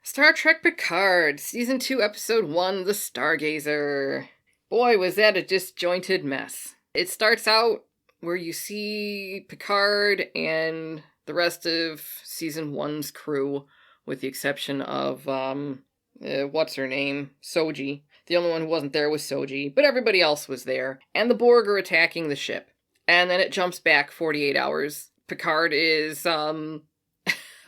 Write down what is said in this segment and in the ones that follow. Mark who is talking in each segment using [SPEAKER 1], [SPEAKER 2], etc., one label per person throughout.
[SPEAKER 1] Star Trek Picard, Season 2, Episode 1, The Stargazer. Boy, was that a disjointed mess. It starts out where you see Picard and the rest of Season 1's crew, with the exception of, what's her name? Soji. The only one who wasn't there was Soji, but everybody else was there. And the Borg are attacking the ship. And then it jumps back 48 hours. Picard is,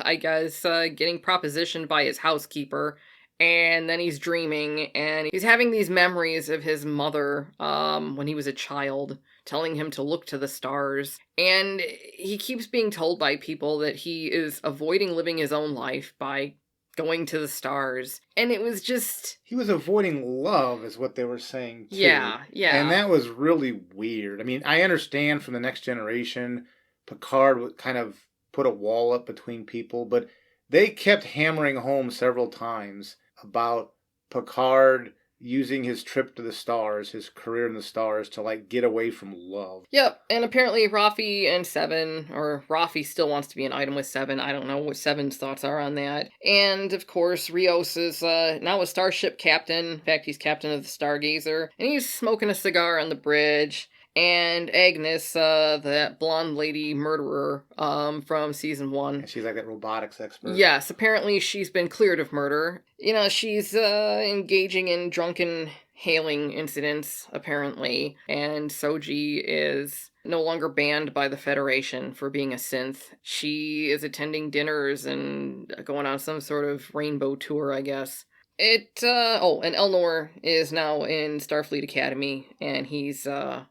[SPEAKER 1] I guess, getting propositioned by his housekeeper, and then he's dreaming, and he's having these memories of his mother, when he was a child, telling him to look to the stars, and he keeps being told by people that he is avoiding living his own life by going to the stars, and it was just...
[SPEAKER 2] He was avoiding love, is what they were saying, too.
[SPEAKER 1] Yeah.
[SPEAKER 2] And that was really weird. I mean, I understand from the Next Generation, Picard would kind of put a wall up between people, but they kept hammering home several times about Picard using his trip to the stars, his career in the stars, to get away from love.
[SPEAKER 1] Yep, and apparently Rafi and Seven, or Rafi still wants to be an item with Seven. I don't know what Seven's thoughts are on that. And of course, Rios is now a starship captain. In fact, he's captain of the Stargazer, and he's smoking a cigar on the bridge. And Agnes, that blonde lady murderer from Season 1.
[SPEAKER 2] And she's like that robotics expert.
[SPEAKER 1] Yes, apparently she's been cleared of murder. She's engaging in drunken hailing incidents, apparently. And Soji is no longer banned by the Federation for being a synth. She is attending dinners and going on some sort of rainbow tour, I guess. And Elnor is now in Starfleet Academy, and he's a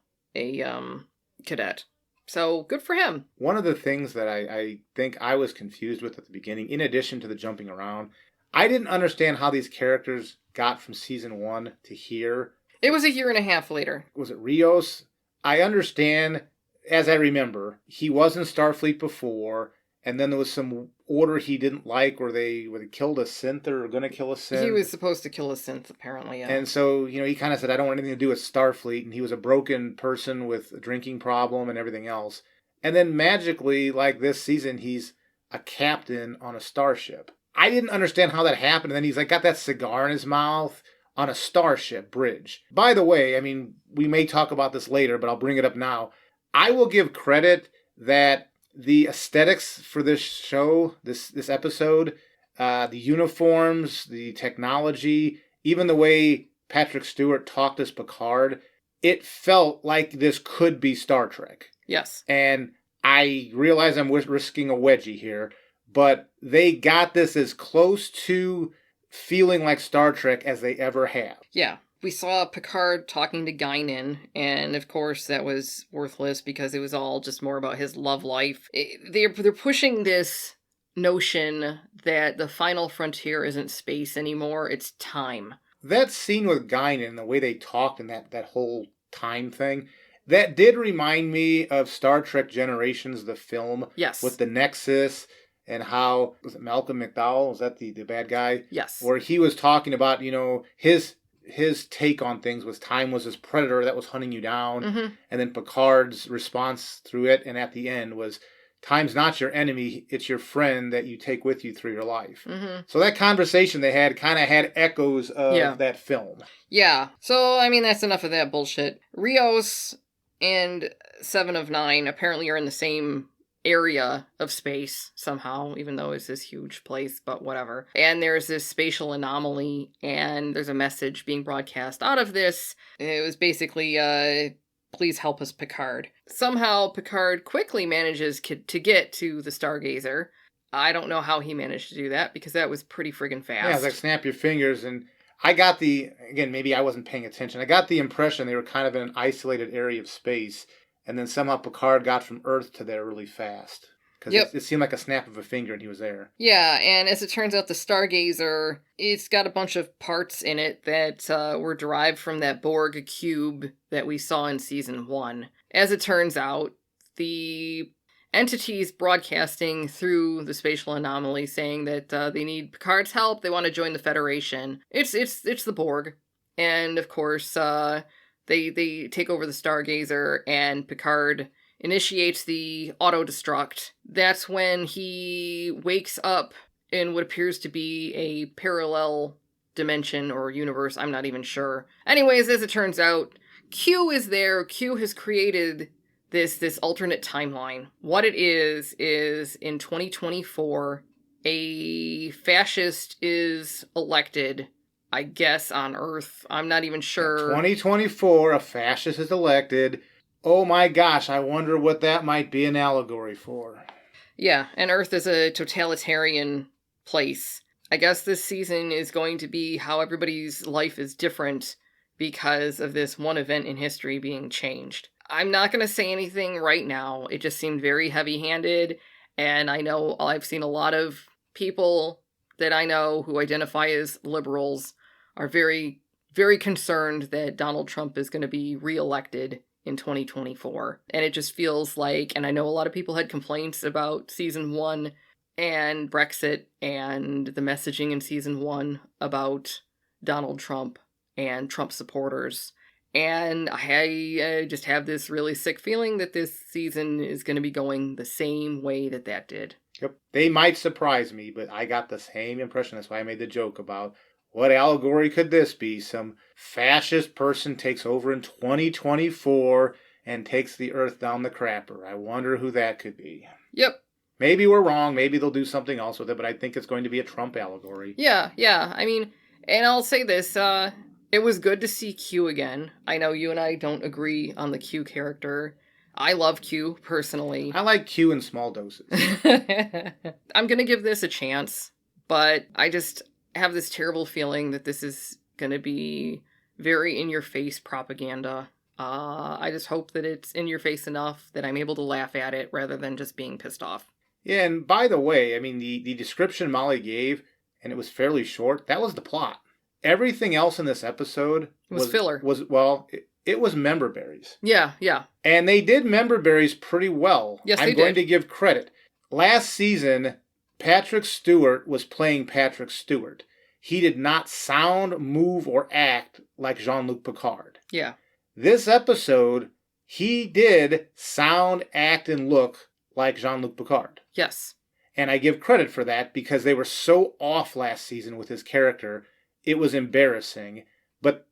[SPEAKER 1] cadet. So, good for him.
[SPEAKER 2] One of the things that I think I was confused with at the beginning, in addition to the jumping around, I didn't understand how these characters got from Season 1 to here.
[SPEAKER 1] It was a year and a half later.
[SPEAKER 2] Was it Rios? I understand, as I remember, he was in Starfleet before, and then there was some order he didn't like where they killed a synth or were going to kill a synth.
[SPEAKER 1] He was supposed to kill a synth, apparently, yeah.
[SPEAKER 2] And so, he kind of said, I don't want anything to do with Starfleet, and he was a broken person with a drinking problem and everything else. And then magically, like this season, he's a captain on a starship. I didn't understand how that happened, and then he's got that cigar in his mouth on a starship bridge. By the way, I mean, we may talk about this later, but I'll bring it up now. I will give credit that the aesthetics for this show, this episode, the uniforms, the technology, even the way Patrick Stewart talked as Picard, it felt like this could be Star Trek.
[SPEAKER 1] Yes.
[SPEAKER 2] And I realize I'm risking a wedgie here, but they got this as close to feeling like Star Trek as they ever have.
[SPEAKER 1] Yeah. We saw Picard talking to Guinan, and of course that was worthless because it was all just more about his love life. They're pushing this notion that the final frontier isn't space anymore, it's time.
[SPEAKER 2] That scene with Guinan, the way they talked and that whole time thing, that did remind me of Star Trek Generations, the film.
[SPEAKER 1] Yes.
[SPEAKER 2] With the Nexus and how, was it Malcolm McDowell? Was that the bad guy?
[SPEAKER 1] Yes.
[SPEAKER 2] Where he was talking about, his take on things was time was this predator that was hunting you down.
[SPEAKER 1] Mm-hmm.
[SPEAKER 2] And then Picard's response through it and at the end was, time's not your enemy, it's your friend that you take with you through your life.
[SPEAKER 1] Mm-hmm.
[SPEAKER 2] So that conversation they had kind of had echoes of that film.
[SPEAKER 1] Yeah. So, I mean, that's enough of that bullshit. Rios and Seven of Nine apparently are in the same area of space somehow, even though it's this huge place, but whatever. And there's this spatial anomaly, and there's a message being broadcast out of this. It was basically, please help us, Picard. Somehow, Picard quickly manages to get to the Stargazer. I don't know how he managed to do that, because that was pretty friggin' fast.
[SPEAKER 2] Yeah, it's like snap your fingers, and I got again, maybe I wasn't paying attention, I got the impression they were kind of in an isolated area of space, and then somehow Picard got from Earth to there really fast. Because it seemed like a snap of a finger and he was there.
[SPEAKER 1] Yeah, and as it turns out, the Stargazer, it's got a bunch of parts in it that were derived from that Borg cube that we saw in Season 1. As it turns out, the entities broadcasting through the spatial anomaly saying that they need Picard's help, they want to join the Federation. It's the Borg. And, of course, they take over the Stargazer, and Picard initiates the auto-destruct. That's when he wakes up in what appears to be a parallel dimension or universe. I'm not even sure. Anyways, as it turns out, Q is there. Q has created this alternate timeline. What it is in 2024, a fascist is elected, I guess, on Earth. I'm not even sure.
[SPEAKER 2] 2024, a fascist is elected. Oh my gosh, I wonder what that might be an allegory for.
[SPEAKER 1] Yeah, and Earth is a totalitarian place. I guess this season is going to be how everybody's life is different because of this one event in history being changed. I'm not going to say anything right now. It just seemed very heavy-handed, and I know I've seen a lot of people that I know who identify as liberals are very, very concerned that Donald Trump is going to be reelected in 2024. And it just feels like, and I know a lot of people had complaints about season 1 and Brexit and the messaging in season 1 about Donald Trump and Trump supporters. And I just have this really sick feeling that this season is going to be going the same way that did.
[SPEAKER 2] Yep. They might surprise me, but I got the same impression. That's why I made the joke about what allegory could this be? Some fascist person takes over in 2024 and takes the Earth down the crapper. I wonder who that could be.
[SPEAKER 1] Yep.
[SPEAKER 2] Maybe we're wrong. Maybe they'll do something else with it, but I think it's going to be a Trump allegory.
[SPEAKER 1] Yeah. I mean, and I'll say this, it was good to see Q again. I know you and I don't agree on the Q character. I love Q, personally.
[SPEAKER 2] I like Q in small doses.
[SPEAKER 1] I'm going to give this a chance, but I just have this terrible feeling that this is going to be very in-your-face propaganda. I just hope that it's in-your-face enough that I'm able to laugh at it rather than just being pissed off.
[SPEAKER 2] Yeah, and by the way, I mean, the description Molly gave, and it was fairly short, that was the plot. Everything else in this episode
[SPEAKER 1] was filler.
[SPEAKER 2] It was member berries.
[SPEAKER 1] Yeah.
[SPEAKER 2] And they did member berries pretty well.
[SPEAKER 1] Yes,
[SPEAKER 2] I'm going to give credit. Last season, Patrick Stewart was playing Patrick Stewart. He did not sound, move, or act like Jean-Luc Picard.
[SPEAKER 1] Yeah.
[SPEAKER 2] This episode, he did sound, act, and look like Jean-Luc Picard.
[SPEAKER 1] Yes.
[SPEAKER 2] And I give credit for that because they were so off last season with his character. It was embarrassing. But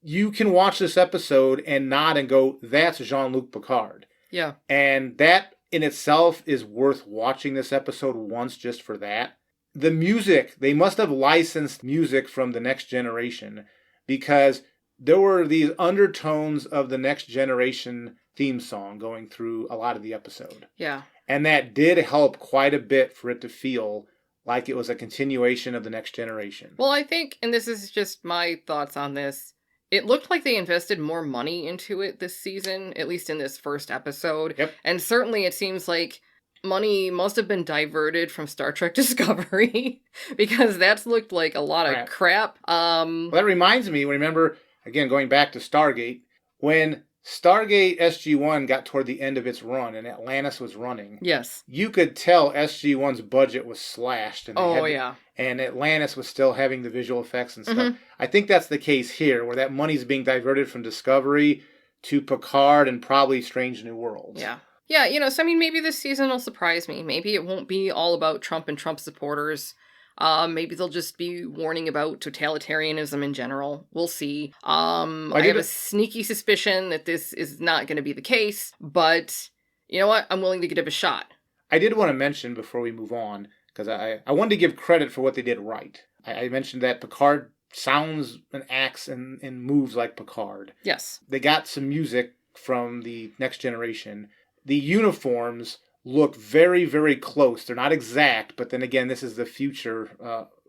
[SPEAKER 2] you can watch this episode and nod and go, that's Jean-Luc Picard.
[SPEAKER 1] Yeah.
[SPEAKER 2] And that in itself is worth watching this episode once just for that. The music, they must have licensed music from The Next Generation because there were these undertones of The Next Generation theme song going through a lot of the episode.
[SPEAKER 1] Yeah.
[SPEAKER 2] And that did help quite a bit for it to feel like it was a continuation of The Next Generation.
[SPEAKER 1] Well, I think, and this is just my thoughts on this, it looked like they invested more money into it this season, at least in this first episode.
[SPEAKER 2] Yep.
[SPEAKER 1] And certainly it seems like money must have been diverted from Star Trek Discovery because that's looked like a lot of crap.
[SPEAKER 2] Well, that reminds me, remember, again, going back to Stargate, when Stargate SG-1 got toward the end of its run and Atlantis was running.
[SPEAKER 1] Yes.
[SPEAKER 2] You could tell SG-1's budget was slashed. And
[SPEAKER 1] yeah.
[SPEAKER 2] And Atlantis was still having the visual effects and stuff. Mm-hmm. I think that's the case here, where that money's being diverted from Discovery to Picard and probably Strange New Worlds.
[SPEAKER 1] Yeah. Yeah, so I mean, maybe this season will surprise me. Maybe it won't be all about Trump and Trump supporters. Maybe they'll just be warning about totalitarianism in general. We'll see. I have a sneaky suspicion that this is not going to be the case, but you know what? I'm willing to give it a shot.
[SPEAKER 2] I did want to mention before we move on, because I wanted to give credit for what they did right. I mentioned that Picard sounds and acts and moves like Picard.
[SPEAKER 1] Yes.
[SPEAKER 2] They got some music from the Next Generation. The uniforms look very, very close. They're not exact, but then again, this is the future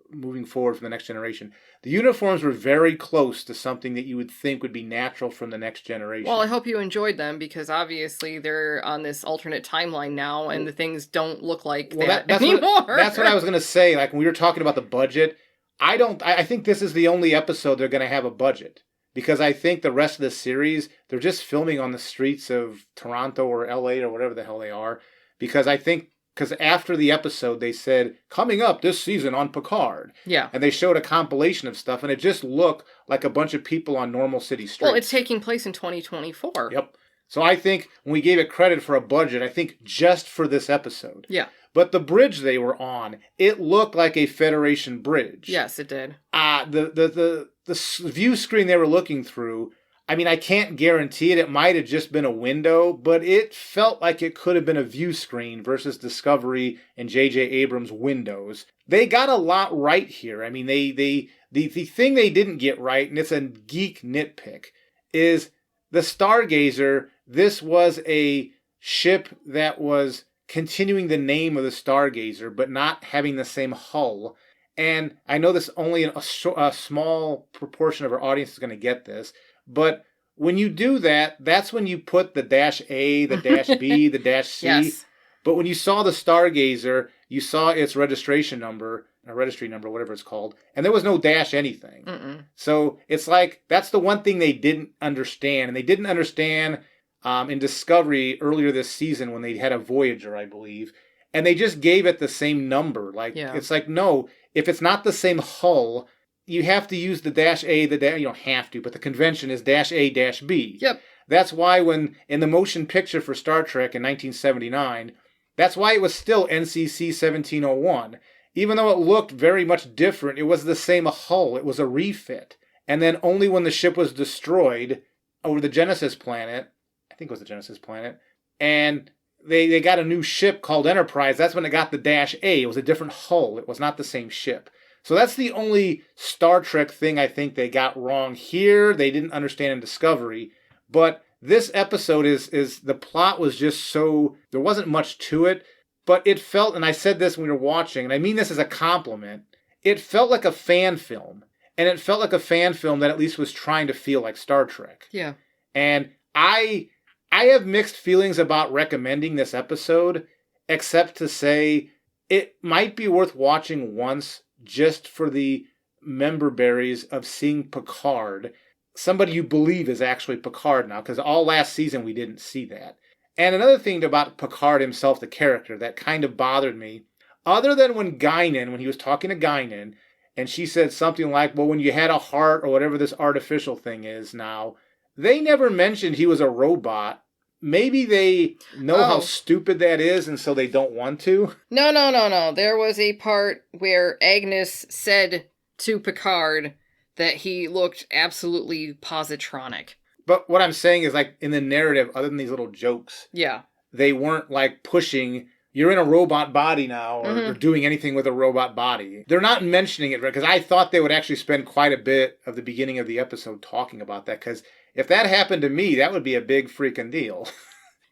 [SPEAKER 2] moving forward from the Next Generation. The uniforms were very close to something that you would think would be natural from the Next Generation.
[SPEAKER 1] Well, I hope you enjoyed them because obviously they're on this alternate timeline now and the things don't look like that's anymore.
[SPEAKER 2] That's what I was going to say. Like when we were talking about the budget, I think this is the only episode they're going to have a budget. Because I think the rest of the series, they're just filming on the streets of Toronto or LA or whatever the hell they are. Because after the episode, they said, coming up this season on Picard.
[SPEAKER 1] Yeah.
[SPEAKER 2] And they showed a compilation of stuff, and it just looked like a bunch of people on normal city streets.
[SPEAKER 1] Well, it's taking place in 2024.
[SPEAKER 2] Yep. So I think when we gave it credit for a budget, I think just for this episode.
[SPEAKER 1] Yeah.
[SPEAKER 2] But the bridge they were on, it looked like a Federation bridge.
[SPEAKER 1] Yes, it did.
[SPEAKER 2] The view screen they were looking through, I mean, I can't guarantee it. It might have just been a window, but it felt like it could have been a view screen versus Discovery and J.J. Abrams' windows. They got a lot right here. I mean, the thing they didn't get right, and it's a geek nitpick, is the Stargazer. This was a ship that was continuing the name of the Stargazer, but not having the same hull. And I know this only a small proportion of our audience is going to get this, but when you do that, that's when you put the -A, the -B, the -C.
[SPEAKER 1] Yes.
[SPEAKER 2] But when you saw the Stargazer, you saw its registration number, or registry number, whatever it's called, and there was no dash anything.
[SPEAKER 1] Mm-mm.
[SPEAKER 2] So it's like, that's the one thing they didn't understand. And they didn't understand in Discovery earlier this season when they had a Voyager, I believe. And they just gave it the same number. Like, It's like, no, if it's not the same hull, you have to use the -A, you don't have to, but the convention is -A-B.
[SPEAKER 1] Yep.
[SPEAKER 2] That's why when, in the motion picture for Star Trek in 1979, that's why it was still NCC 1701. Even though it looked very much different, it was the same hull. It was a refit. And then only when the ship was destroyed over the Genesis planet, I think it was the Genesis planet, and they got a new ship called Enterprise, that's when it got the -A. It was a different hull. It was not the same ship. So that's the only Star Trek thing I think they got wrong here. They didn't understand in Discovery. But this episode is the plot was just so, there wasn't much to it, but it felt, and I said this when we were watching, and I mean this as a compliment, it felt like a fan film. And it felt like a fan film that at least was trying to feel like Star Trek.
[SPEAKER 1] Yeah.
[SPEAKER 2] And I have mixed feelings about recommending this episode, except to say it might be worth watching once just for the member berries of seeing Picard, somebody you believe is actually Picard now, because all last season we didn't see that. And another thing about Picard himself, the character, that kind of bothered me, other than when he was talking to Guinan, and she said something like, well, when you had a heart or whatever this artificial thing is now, they never mentioned he was a robot. Maybe they know how stupid that is, and so they don't want to.
[SPEAKER 1] No. There was a part where Agnes said to Picard that he looked absolutely positronic.
[SPEAKER 2] But what I'm saying is, like, in the narrative, other than these little jokes,
[SPEAKER 1] yeah,
[SPEAKER 2] they weren't, like, pushing, you're in a robot body now, or doing anything with a robot body. They're not mentioning it, because I thought they would actually spend quite a bit of the beginning of the episode talking about that, because if that happened to me, that would be a big freaking deal.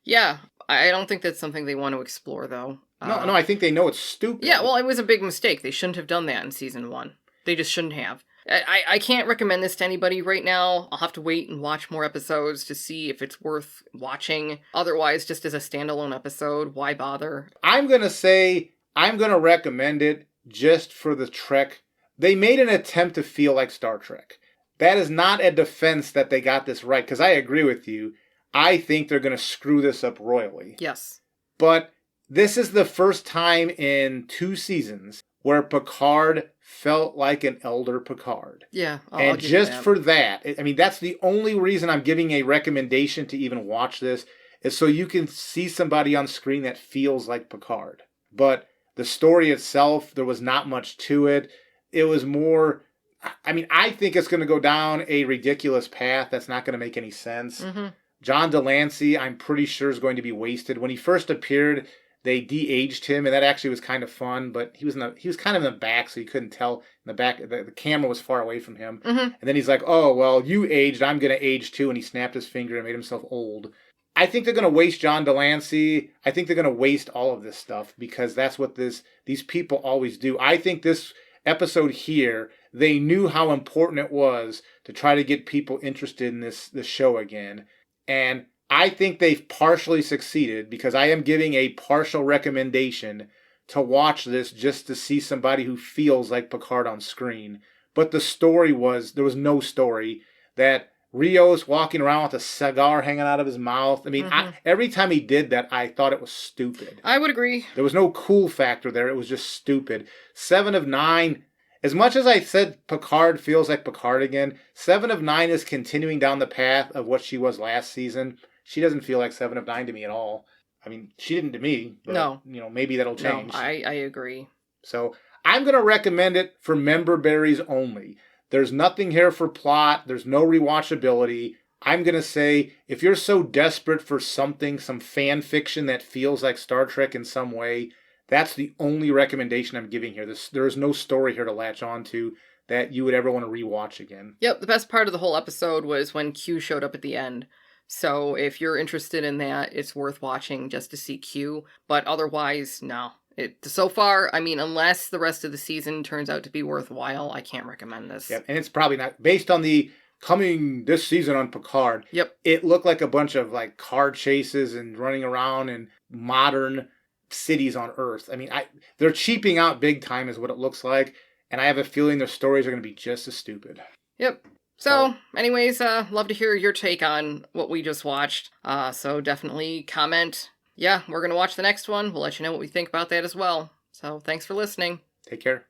[SPEAKER 1] Yeah, I don't think that's something they want to explore, though.
[SPEAKER 2] No, I think they know it's stupid.
[SPEAKER 1] Yeah, well, it was a big mistake. They shouldn't have done that in season 1. They just shouldn't have. I can't recommend this to anybody right now. I'll have to wait and watch more episodes to see if it's worth watching. Otherwise, just as a standalone episode, why bother?
[SPEAKER 2] I'm going to recommend it just for the Trek. They made an attempt to feel like Star Trek. That is not a defense that they got this right, because I agree with you. I think they're going to screw this up royally.
[SPEAKER 1] Yes.
[SPEAKER 2] But this is the first time in 2 seasons where Picard felt like an elder Picard.
[SPEAKER 1] Yeah,
[SPEAKER 2] and just for that, I mean, that's the only reason I'm giving a recommendation to even watch this, is so you can see somebody on screen that feels like Picard. But the story itself, there was not much to it. It was more, I mean, I think it's going to go down a ridiculous path that's not going to make any sense.
[SPEAKER 1] Mm-hmm.
[SPEAKER 2] John Delancey, I'm pretty sure, is going to be wasted. When he first appeared, they de-aged him, and that actually was kind of fun, but he was kind of in the back, so you couldn't tell in the back. The camera was far away from him.
[SPEAKER 1] Mm-hmm.
[SPEAKER 2] And then he's like, oh, well, you aged, I'm going to age too, and he snapped his finger and made himself old. I think they're going to waste John Delancey. I think they're going to waste all of this stuff, because that's what these people always do. I think this episode here, they knew how important it was to try to get people interested in this show again. And I think they've partially succeeded, because I am giving a partial recommendation to watch this just to see somebody who feels like Picard on screen. But the story there was no story. That Rios walking around with a cigar hanging out of his mouth. I mean, every time he did that, I thought it was stupid.
[SPEAKER 1] I would agree.
[SPEAKER 2] There was no cool factor there. It was just stupid. 7 of 9... As much as I said Picard feels like Picard again, 7 of 9 is continuing down the path of what she was last season. she doesn't feel like 7 of 9 to me at all. I mean, she didn't to me, but,
[SPEAKER 1] No.
[SPEAKER 2] maybe that'll change.
[SPEAKER 1] No, I agree.
[SPEAKER 2] So I'm going to recommend it for member berries only. There's nothing here for plot. There's no rewatchability. I'm going to say, if you're so desperate for something, some fan fiction that feels like Star Trek in some way, that's the only recommendation I'm giving here. There is no story here to latch on to that you would ever want to rewatch again.
[SPEAKER 1] Yep, the best part of the whole episode was when Q showed up at the end. So if you're interested in that, it's worth watching just to see Q. But otherwise, no. So far, I mean, unless the rest of the season turns out to be worthwhile, I can't recommend this.
[SPEAKER 2] Yep, and it's probably not based on the coming this season on Picard.
[SPEAKER 1] Yep.
[SPEAKER 2] It looked like a bunch of like car chases and running around in modern cities on Earth. I mean, they're cheaping out big time is what it looks like, and I have a feeling their stories are going to be just as stupid.
[SPEAKER 1] Yep. So, anyways, love to hear your take on what we just watched. So definitely comment. Yeah, we're going to watch the next one. We'll let you know what we think about that as well. So, thanks for listening.
[SPEAKER 2] Take care.